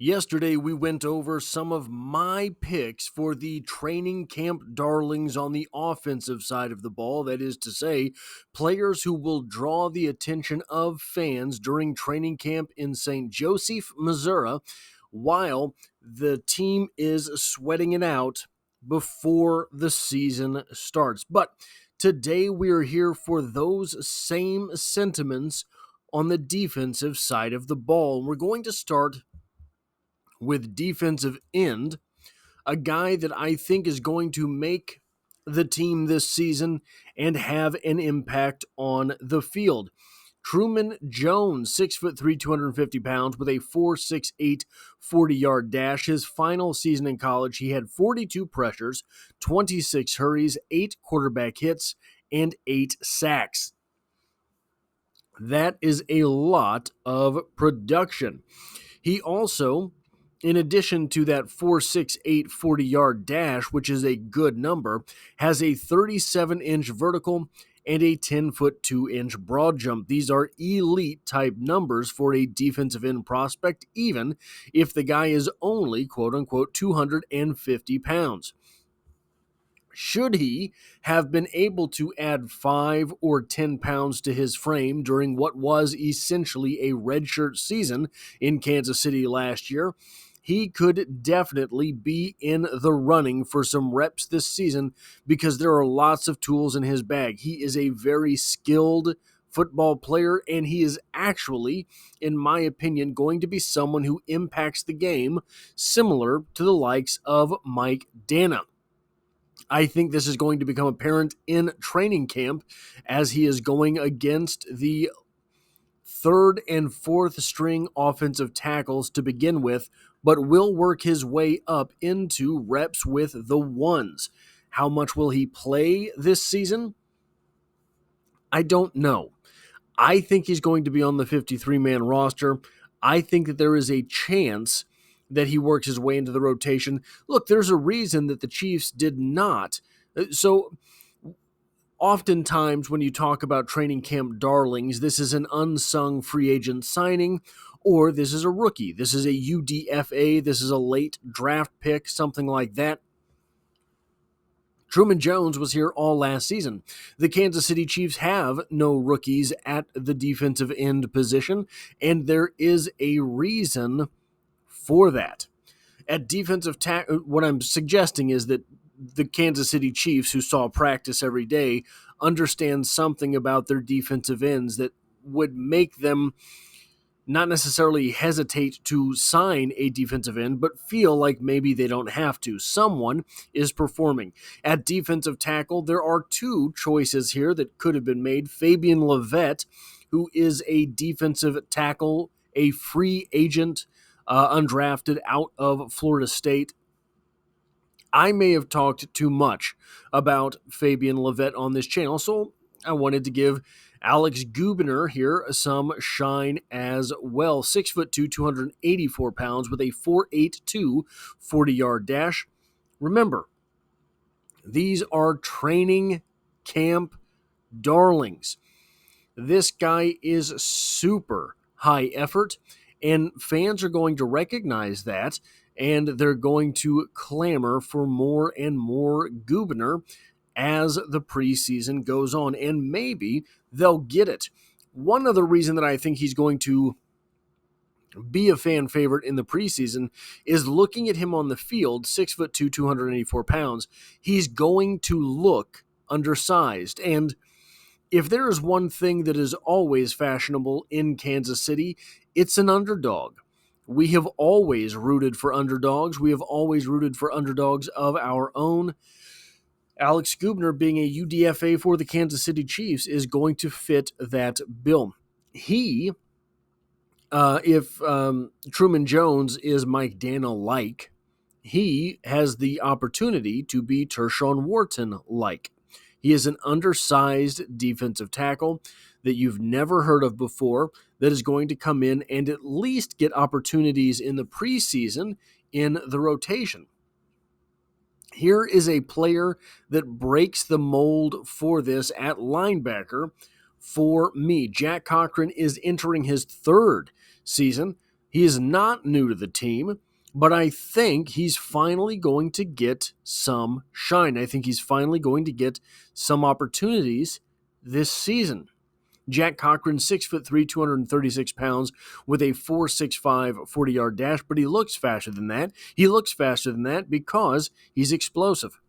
Yesterday, we went over some of my picks for the training camp darlings on the offensive side of the ball. That is to say, players who will draw the attention of fans during training camp in St. Joseph, Missouri, while the team is sweating it out before the season starts. But today, we are here for those same sentiments on the defensive side of the ball. We're going to start with defensive end, a guy that I think is going to make the team this season and have an impact on the field. Truman Jones, 6'3", 250 pounds, with a 4.68 40-yard dash. His final season in college, he had 42 pressures, 26 hurries, 8 quarterback hits, and 8 sacks. That is a lot of production. He also, in addition to that 4.68 40-yard dash, which is a good number, has a 37-inch vertical and a 10-foot 2-inch broad jump. These are elite-type numbers for a defensive end prospect, even if the guy is only, quote-unquote, 250 pounds. Should he have been able to add 5 or 10 pounds to his frame during what was essentially a redshirt season in Kansas City last year, he could definitely be in the running for some reps this season because there are lots of tools in his bag. He is a very skilled football player, and he is actually, in my opinion, going to be someone who impacts the game similar to the likes of Mike Danna. I think this is going to become apparent in training camp as he is going against the third and fourth string offensive tackles to begin with, but will work his way up into reps with the ones. How much will he play this season? I don't know. I think he's going to be on the 53-man roster. I think that there is a chance that he works his way into the rotation. Look, there's a reason that the Chiefs did not. So oftentimes when you talk about training camp darlings, this is an unsung free agent signing, or this is a rookie. This is a UDFA. This is a late draft pick, something like that. Truman Jones was here all last season. The Kansas City Chiefs have no rookies at the defensive end position, and there is a reason for that. At defensive tackle, what I'm suggesting is that the Kansas City Chiefs, who saw practice every day, understand something about their defensive ends that would make them not necessarily hesitate to sign a defensive end, but feel like maybe they don't have to. Someone is performing. At defensive tackle, there are two choices here that could have been made. Fabian Levet, who is a defensive tackle, a free agent, undrafted out of Florida State. I may have talked too much about Fabian Levet on this channel, so I wanted to give Alex Gubner here some shine as well. 6'2", 284 pounds with a 4.82 40-yard dash. Remember, these are training camp darlings. This guy is super high effort, and fans are going to recognize that, and they're going to clamor for more and more Gubner as the preseason goes on, and maybe they'll get it. One other reason that I think he's going to be a fan favorite in the preseason is looking at him on the field, 6'2", 284 pounds. He's going to look undersized, and if there is one thing that is always fashionable in Kansas City, it's an underdog. We have always rooted for underdogs. We have always rooted for underdogs of our own. Alex Gubner, being a UDFA for the Kansas City Chiefs, is going to fit that bill. He, if Truman Jones is Mike Danna-like, he has the opportunity to be Tershawn Wharton-like. He is an undersized defensive tackle that you've never heard of before that is going to come in and at least get opportunities in the preseason in the rotation. Here is a player that breaks the mold for this at linebacker for me. Jack Cochran is entering his third season. He is not new to the team, but I think he's finally going to get some shine. I think he's finally going to get some opportunities this season. Jack Cochran, 6'3", 236 pounds, with a 4.65 40-yard dash, but he looks faster than that. He looks faster than that because he's explosive.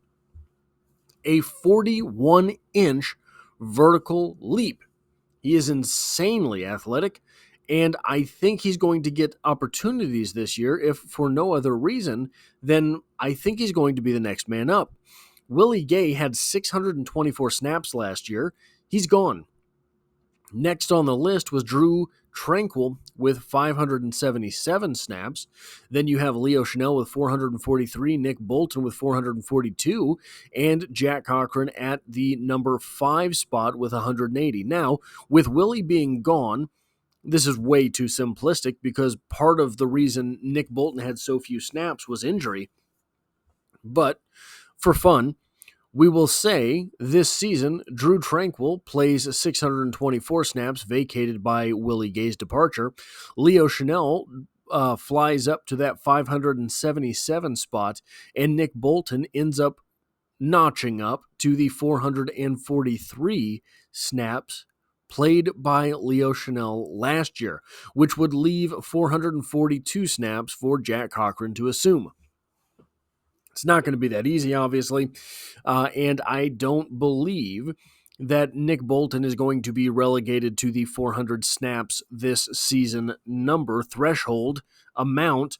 A 41-inch vertical leap. He is insanely athletic, and I think he's going to get opportunities this year, if for no other reason than I think he's going to be the next man up. Willie Gay had 624 snaps last year. He's gone. Next on the list was Drue Tranquill with 577 snaps. Then you have Leo Chenal with 443, Nick Bolton with 442, and Jack Cochran at the number 5 spot with 180. Now, with Willie being gone, this is way too simplistic because part of the reason Nick Bolton had so few snaps was injury. But for fun, we will say this season, Drue Tranquill plays 624 snaps, vacated by Willie Gay's departure. Leo Chenal flies up to that 577 spot, and Nick Bolton ends up notching up to the 443 snaps played by Leo Chenal last year, which would leave 442 snaps for Jack Cochran to assume. It's not going to be that easy, obviously, and I don't believe that Nick Bolton is going to be relegated to the 400 snaps this season number threshold amount,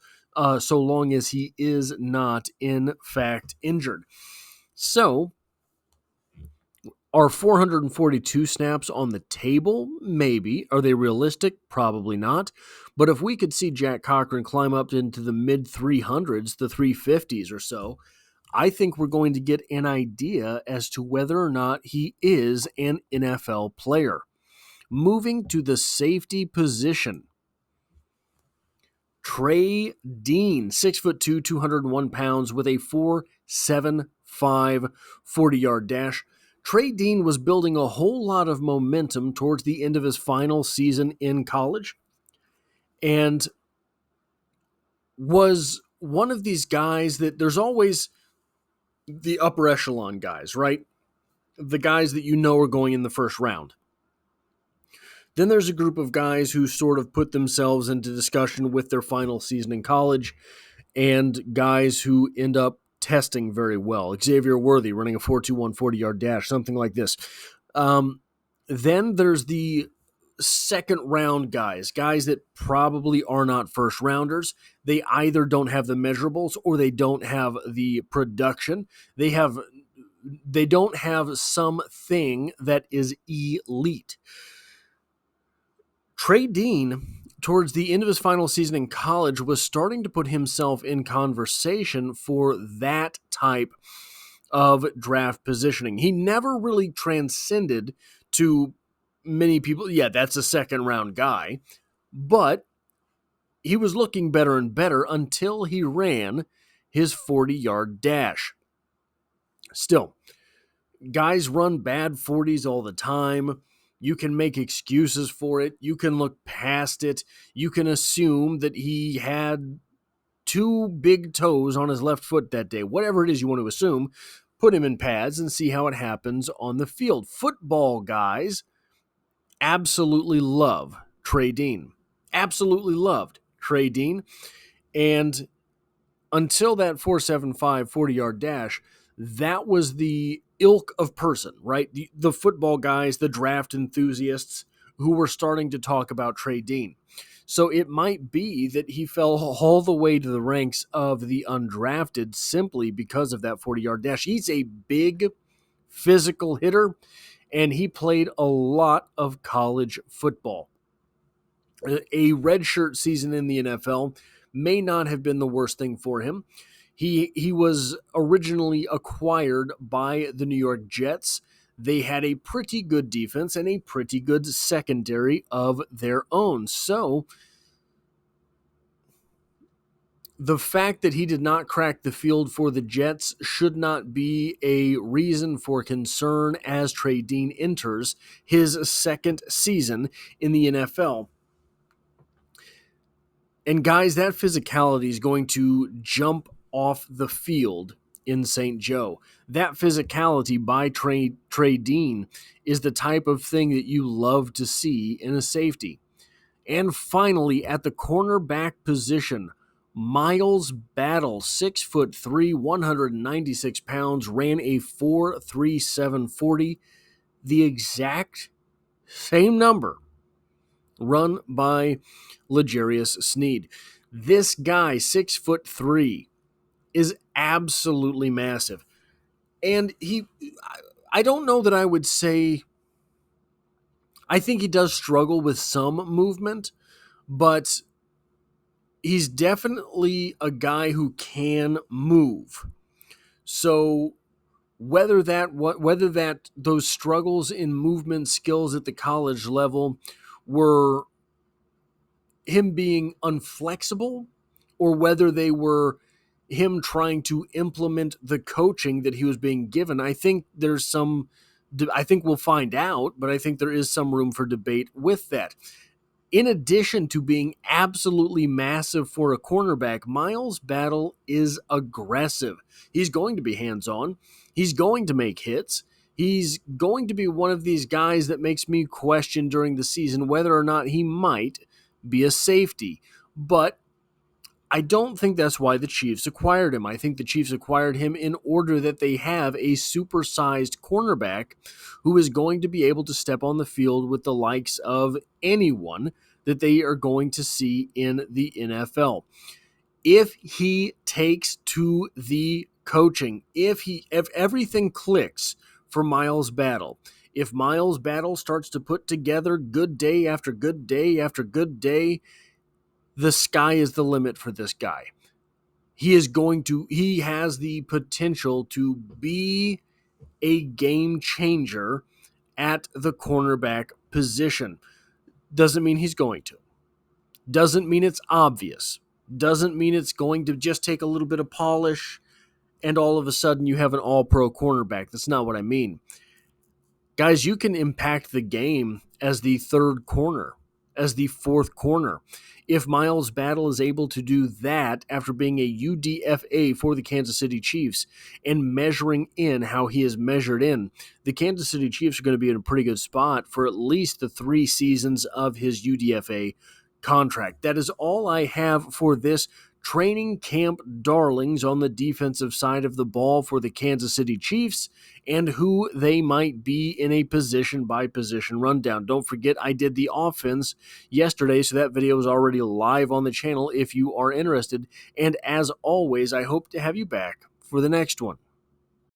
so long as he is not, in fact, injured. So, are 442 snaps on the table? Maybe. Are they realistic? Probably not. But if we could see Jack Cochran climb up into the mid-300s, the 350s or so, I think we're going to get an idea as to whether or not he is an NFL player. Moving to the safety position. Trey Dean, 6'2", 201 pounds, with a 4.75 40-yard dash. Trey Dean was building a whole lot of momentum towards the end of his final season in college and was one of these guys that there's always the upper echelon guys, right? The guys that you know are going in the first round. Then there's a group of guys who sort of put themselves into discussion with their final season in college and guys who end up testing very well. Xavier Worthy running a 4.21 40-yard dash, something like this. Then there's the second round guys that probably are not first rounders. They either don't have the measurables or they don't have the production. They don't have something that is elite. Trey Dean, towards the end of his final season in college, was starting to put himself in conversation for that type of draft positioning. He never really transcended to many people. Yeah, that's a second round guy, but he was looking better and better until he ran his 40-yard dash. Still, guys run bad 40s all the time. You can make excuses for it. You can look past it. You can assume that he had 2 big toes on his left foot that day. Whatever it is you want to assume, put him in pads and see how it happens on the field. Football guys absolutely love Trey Dean. Absolutely loved Trey Dean. And until that 4.75 40-yard dash, that was the ilk of person, right? The football guys, the draft enthusiasts who were starting to talk about Trey Dean. So it might be that he fell all the way to the ranks of the undrafted simply because of that 40-yard dash. He's a big physical hitter, and he played a lot of college football. A redshirt season in the NFL may not have been the worst thing for him. He was originally acquired by the New York Jets. They had a pretty good defense and a pretty good secondary of their own. So the fact that he did not crack the field for the Jets should not be a reason for concern as Trey Dean enters his second season in the NFL. And guys, that physicality is going to jump off the field in St. Joe. That physicality by Trey Dean is the type of thing that you love to see in a safety. And finally, at the cornerback position, Miles Battle, 6'3", 196 pounds, ran a 4.37 40, the exact same number run by L'Jarius Sneed. This guy, 6'3", is absolutely massive. And I don't know that I would say, I think he does struggle with some movement, but he's definitely a guy who can move. So whether that those struggles in movement skills at the college level were him being unflexible, or whether they were him trying to implement the coaching that he was being given, I think we'll find out, but I think there is some room for debate with that. In addition to being absolutely massive for a cornerback, Miles Battle is aggressive. He's going to be hands-on. He's going to make hits. He's going to be one of these guys that makes me question during the season whether or not he might be a safety. But I don't think that's why the Chiefs acquired him. I think the Chiefs acquired him in order that they have a supersized cornerback who is going to be able to step on the field with the likes of anyone that they are going to see in the NFL. If he takes to the coaching, if everything clicks for Miles Battle, if Miles Battle starts to put together good day after good day after good day, the sky is the limit for this guy. He has the potential to be a game changer at the cornerback position. Doesn't mean he's going to. Doesn't mean it's obvious. Doesn't mean it's going to just take a little bit of polish and all of a sudden you have an all-pro cornerback. That's not what I mean. Guys, you can impact the game as the third corner, as the fourth corner. If Miles Battle is able to do that after being a UDFA for the Kansas City Chiefs and measuring in how he is measured in, the Kansas City Chiefs are going to be in a pretty good spot for at least the 3 seasons of his UDFA contract. That is all I have for this training camp darlings on the defensive side of the ball for the Kansas City Chiefs and who they might be in a position-by-position rundown. Don't forget, I did the offense yesterday, so that video is already live on the channel if you are interested. And as always, I hope to have you back for the next one.